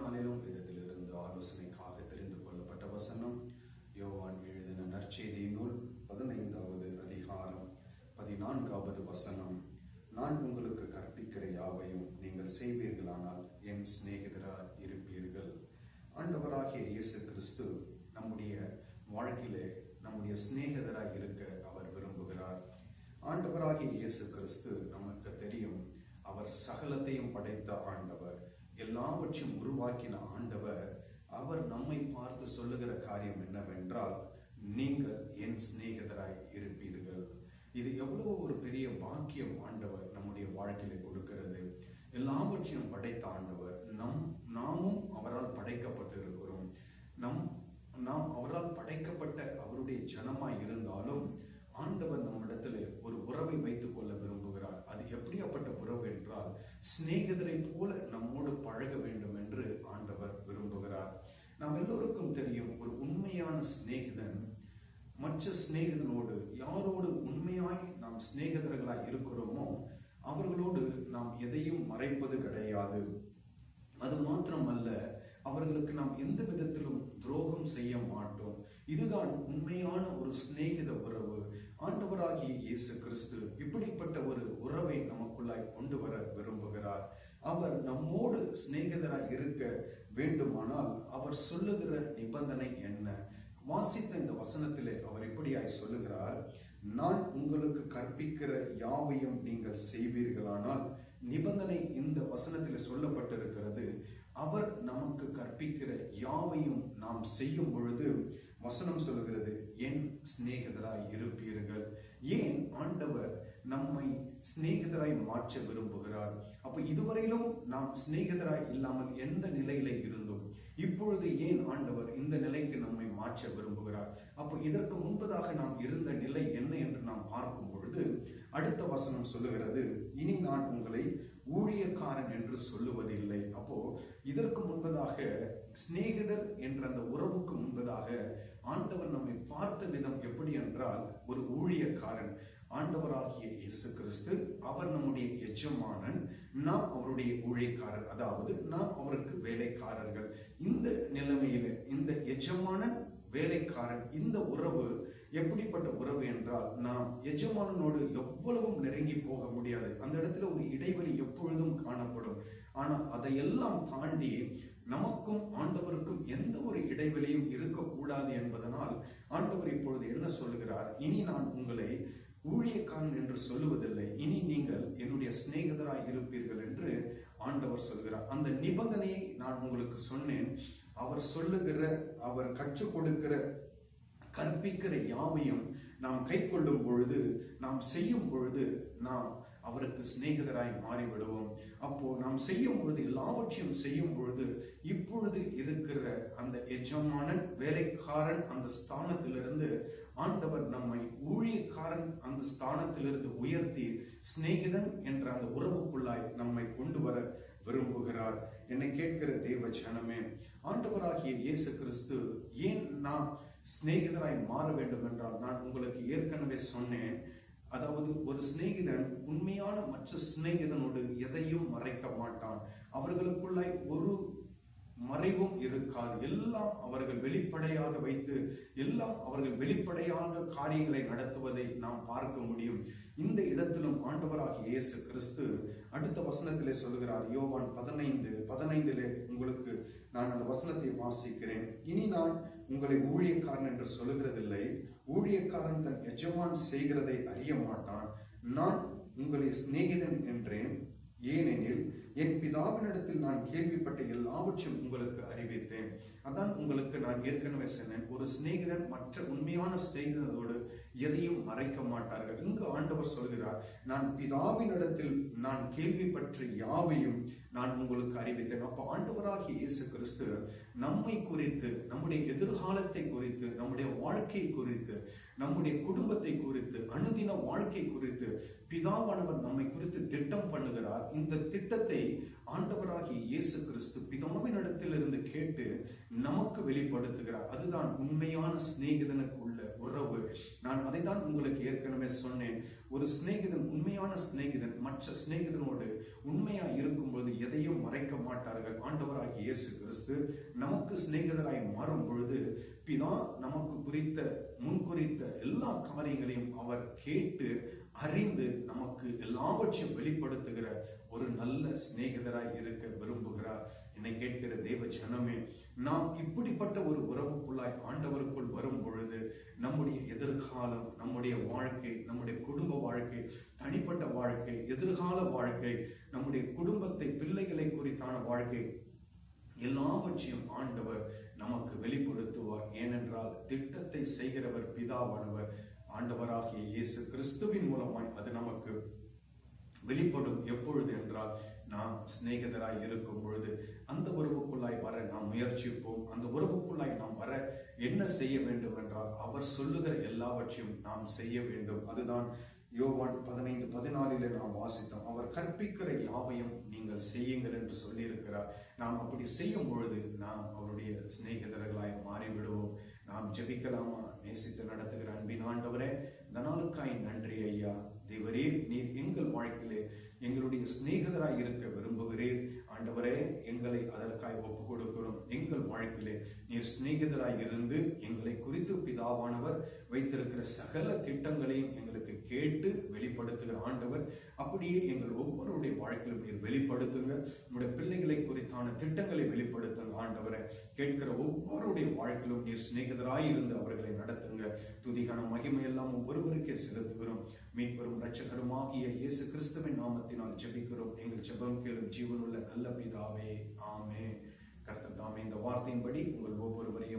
நாளிலும் விதத்திலிருந்து ஆலோசனைக்காக தெரிந்து கொள்ளப்பட்ட வசனம் யோவான் எழுதின நற்செய்தி நூல் 15வது அதிகாரம் 14வது வசனம். நான் உங்களுக்கு கற்பிக்கிற யாவையும் நீங்கள் செய்வீர்களானால் என் சிநேகிதராய் இருப்பீர்கள். ஆண்டவராகிய இயேசு கிறிஸ்து நம்முடைய வாழ்க்கையிலே நம்முடைய சிநேகிதராய் இருக்க அவர் விரும்புகிறார். ஆண்டவராகிய இயேசு கிறிஸ்து நமக்கு தெரியும், அவர் சகலத்தையும் படைத்த ஆண்டவர், எல்லாவற்றையும் உருவாக்கின ஆண்டவர். அவர் நம்மை பார்த்து சொல்லுகிற காரியம் என்னவென்றால், நீங்கள் என் சிநேகிதராய் இருப்பீர்கள். இது எவ்வளவு ஒரு பெரிய பாக்கியம் ஆண்டவர் நம்முடைய வாழ்க்கையில கொடுக்கிறது. எல்லாவற்றையும் படைத்த ஆண்டவர், நாமும் அவரால் படைக்கப்பட்டு இருக்கிறோம். நாம் அவரால் படைக்கப்பட்ட அவருடைய ஜனமாய் இருந்தாலும் ஆண்டவர் நம்மிடத்துல ஒரு உறவை வைத்துக் கொள்ள விரும்புகிறார். அது எப்படியாப்பட்ட உறவு என்றால், சிநேகிதரை போல நம்மோடு பழக வேண்டும் என்று ஆண்டவர் விரும்புகிறார். நாம் எல்லோருக்கும் தெரியும், ஒரு உண்மையான சிநேகிதன் மற்ற சிநேகிதனோடு, யாரோடு உண்மையாய் நாம் சிநேகிதர்களாய் இருக்கிறோமோ அவர்களோடு நாம் எதையும் மறைப்பது கிடையாது. அது மாத்திரமல்ல, அவர்களுக்கு நாம் எந்த விதத்திலும் துரோகம் செய்ய மாட்டோம். இதுதான் உண்மையான ஒரு சிநேகித உறவு. ஆண்டவராகிய இயேசு கிறிஸ்து இப்படிப்பட்ட ஒரு உறவை நமக்குள்ளாய் கொண்டு வர விரும்புகிறார். அவர் நம்மோடு சிநேகிதராய் இருக்க வேண்டுமானால் அவர் சொல்லுகிற நிபந்தனை என்ன? வாசித்த இந்த வசனத்திலே அவர் இப்படியாய் சொல்லுகிறார், நான் உங்களுக்கு கற்பிக்கிற யாவையும் நீங்கள் செய்வீர்களானால். நிபந்தனை இந்த வசனத்தில் சொல்லப்பட்டிருக்கிறது. அவர் நமக்கு கற்பிக்கிற யாவையும் நாம் செய்யும் பொழுது வசனம் சொல்லுகிறது, என் சிநேகிதராய் இருப்பீர்கள். ஏன் ஆண்டவர் நம்மை சிநேகிதராய் மாற்ற விரும்புகிறார்? அப்ப இதுவரையிலும் நாம் சிநேகிதராய் இல்லாமல் எந்த நிலையில இருந்தோம், இப்பொழுது ஏன் ஆண்டவர் இந்த நிலைக்கு நம்மை மாற்ற விரும்புகிறார்? அப்போ இதற்கு முன்பதாக நாம் இருந்த நிலை என்ன என்று நாம் பார்க்கும் பொழுது அடுத்த வசனம் சொல்லுகிறது, இனி நான் உங்களை ஊழியக்காரன் என்று சொல்லுவதில்லை. அப்போ இதற்கு முன்பதாக சிநேகிதர் என்ற அந்த உறவுக்கு முன்பதாக ஆண்டவர் நம்மை பார்த்த விதம் எப்படி என்றால், ஒரு ஊழியக்காரன். ஆண்டவராகிய இயேசு கிறிஸ்து அவர் நம்முடைய எஜமானன், நாம் அவருடைய ஊழியக்காரர், அதாவது நாம் அவருக்கு வேலைக்காரர்கள். இந்த நிலைமையில இந்த எஜமானன் வேலைக்காரன், இந்த உறவு எப்படிப்பட்ட உறவு என்றால், நாம் எஜமானனோடு எவ்வளவும் நெருங்கி போக முடியாது. அந்த இடத்துல ஒரு இடைவெளி எப்பொழுதும் காணப்படும். ஆனால் அதையெல்லாம் தாண்டி நமக்கும் ஆண்டவருக்கும் எந்த ஒரு இடைவெளியும் இருக்கக்கூடாது என்பதனால் ஆண்டவர் இப்பொழுது என்ன சொல்லுகிறார், இனி நான் உங்களை ஊழியக்காரன் என்று சொல்லுவதில்லை, இனி நீங்கள் என்னுடைய சிநேகிதராய் இருப்பீர்கள் என்று ஆண்டவர் சொல்கிறார். அந்த நிபந்தனையை நான் உங்களுக்கு சொன்னேன். அவர் சொல்லுகிற, அவர் கற்றுக் கொடுக்கிற, கற்பிக்கிற யாவையும் நாம் கை கொள்ளும் பொழுது, நாம் செய்யும் பொழுது நாம் அவருக்கு சிநேகிதராய் மாறிவிடுவோம். அப்போ நாம் செய்யும் பொழுது, எல்லாவற்றையும் செய்யும் பொழுது, இப்பொழுது இருக்கிற அந்த எஜமானன், வேலைக்காரன் அந்த ஸ்தானத்திலிருந்து ஆண்டவர் நம்மை ஊழியக்காரன் அந்த ஸ்தானத்திலிருந்து உயர்த்தி சிநேகிதன் என்ற அந்த உறவுக்குள்ளாய் நம்மை கொண்டு வர விரும்புகிறார். என்னை கேட்கிற தேவ ஜனமே, ஆண்டவராகிய இயேசு கிறிஸ்து ஏன் நாம் சிநேகிதராய் மாற வேண்டும் என்றால், நான் உங்களுக்கு ஏற்கனவே சொன்னேன், அதாவது ஒரு சிநேகிதன் உண்மையான மற்ற சிநேகிதனோடு எதையும் மறைக்க மாட்டான். அவர்களுக்குள்ளாய் ஒரு மறைவும் இருக்காது. எல்லாம் அவர்கள் வெளிப்படையாக வைத்து, எல்லாம் அவர்கள் வெளிப்படையாக காரியங்களை நடத்துவதை நாம் பார்க்க முடியும். இந்த இடத்திலும் ஆண்டவராகிய இயேசு கிறிஸ்து அடுத்த வசனத்திலே சொல்லுகிறார். யோவான் 15:15 உங்களுக்கு நான் அந்த வசனத்தை வாசிக்கிறேன். இனி நான் உங்களை ஊழியக்காரன் என்று சொல்லுகிறதில்லை, ஊழியக்காரன் தன் எஜமான் செய்கிறதை அறிய மாட்டான். நான் உங்களை சிநேகிதன் என்றேன், ஏனெனில் என் பிதாவினிடத்தில் நான் கேள்விப்பட்ட எல்லாவற்றையும் உங்களுக்கு அறிவித்தேன். அதான் உங்களுக்கு நான் ஏற்கனவே சொன்னேன், ஒரு சிநேகிதன் மற்ற உண்மையான சிநேகிதனோடு எதையும் மறைக்க மாட்டார்கள். இங்கு ஆண்டவர் சொல்கிறார், நான் பிதாவினிடத்தில் நான் கேள்விப்பட்ட யாவையும் நான் உங்களுக்கு அறிவித்தேன். அப்ப ஆண்டவராகிய இயேசு கிறிஸ்து நம்மை குறித்து, நம்முடைய எதிர்காலத்தை குறித்து, நம்முடைய வாழ்க்கை குறித்து, நம்முடைய குடும்பத்தை குறித்து, அனுதின வாழ்க்கை குறித்து பிதாவானவர் நம்மை குறித்து திட்டம் பண்ணுகிறார். இந்த திட்டத்தை ஆண்டவராகிய இயேசு கிறிஸ்து பிதாவின் இடத்திலிருந்து கேட்டு நமக்கு வெளிப்படுத்துகிறார். அதுதான் உண்மையான சிநேகிதனுக்கு உள்ள உறவு. நான் அதை தான் உங்களுக்கு ஏற்கனவே சொன்னேன். ஒரு சிநேகிதன், உண்மையான சிநேகிதன் மற்ற சிநேகிதனோடு உண்மையா இருக்கும்போது எதையும் மறைக்க மாட்டார்கள். ஆண்டவராகிய இயேசு கிறிஸ்து நமக்கு சிநேகிதராய் மாறும் பொழுது பிதா நமக்கு முன்குறித்த எல்லா காரியங்களையும் அவர் கேட்டு அறிந்து நமக்கு எல்லாவற்றையும் வெளிப்படுத்துகிற ஒரு நல்ல சிநேகிதராய் இருக்க விரும்புகிறார். என்னை கேட்கிற தேவ ஜனமே, நாம் இப்படிப்பட்ட ஒரு உறவுக்குள்ளாய் ஆண்டவருக்குள் வரும் பொழுது நம்முடைய எதிர்காலம், நம்முடைய வாழ்க்கை, நம்முடைய குடும்ப வாழ்க்கை, தனிப்பட்ட வாழ்க்கை, எதிர்கால வாழ்க்கை, நம்முடைய குடும்பத்தை, பிள்ளைகளை குறித்தான வாழ்க்கை, எல்லாவற்றையும் ஆண்டவர் நமக்கு வெளிப்படுத்துவார். ஏனென்றால் திட்டத்தை செய்கிறவர் பிதாவானவர். ஆண்டவராகிய இயேசு கிறிஸ்துவின் மூலமாய் அது நமக்கு வெளிப்படும். எப்பொழுது என்றால் நாம் சிநேகிதராய் இருக்கும் பொழுது. அந்த உறவுக்குள்ளாய் வர நாம் முயற்சிப்போம். அந்த உறவுக்குள்ளாய் நாம் வர என்ன செய்ய வேண்டும் என்றால் அவர் சொல்லுகிற எல்லாவற்றையும் நாம் செய்ய வேண்டும். அதுதான் யோவான் 15:14 நாம் வாசித்தோம். அவர் கற்பிக்கிற யாவையும் நீங்கள் செய்யுங்கள் என்று சொல்லி இருக்கிறார். நாம் அப்படி செய்யும் பொழுது நாம் அவருடைய சிநேகிதர்களாய் மாறிவிடுவோம். நாம் ஜெபிக்கலாமா? நேசித்து நடத்துகிற அன்பின் ஆண்டவரே, இந்த நாளுக்காய் நன்றி ஐயா. தேவரீர், நீர் எங்கள் வாழ்க்கையிலே எங்களுடைய சிநேகிதராய் இருக்க விரும்புகிறீர். ஆண்டவரே, எங்களை அதற்காய் ஒப்பு கொடுக்கிறோம். எங்கள் வாழ்க்கையிலே நீர் சிநேகிதராய் இருந்து எங்களை குறித்து பிதாவானவர் வைத்திருக்கிற சகல திட்டங்களையும் எங்களுக்கு கேட்டு வெளிப்படுத்துகிற ஆண்டவர், அப்படியே எங்கள் ஒவ்வொருடைய வாழ்க்கையிலும் நீர் வெளிப்படுத்துங்க. உங்களுடைய பிள்ளைகளை குறித்தான திட்டங்களை வெளிப்படுத்துங்க ஆண்டவரை. கேட்கிற ஒவ்வொருடைய வாழ்க்கையிலும் நீர் சிநேகிதராய் இருந்து அவர்களை நடத்துங்க. துதிகான மகிமை எல்லாம் ஒவ்வொருவருக்கே செலுத்துகிறோம். மீட்பெரும் இரட்சகருமாகிய இயேசு கிறிஸ்துவின் நாமத்தினால் ஜெபிக்கிறோம். எங்கள் ஜெபம் கேளும் ஜீவனுள்ள நல்ல பிதாவே, ஆமென். கர்த்தர் தாமே இந்த வார்த்தையின்படி உங்கள் ஒவ்வொருவரையும்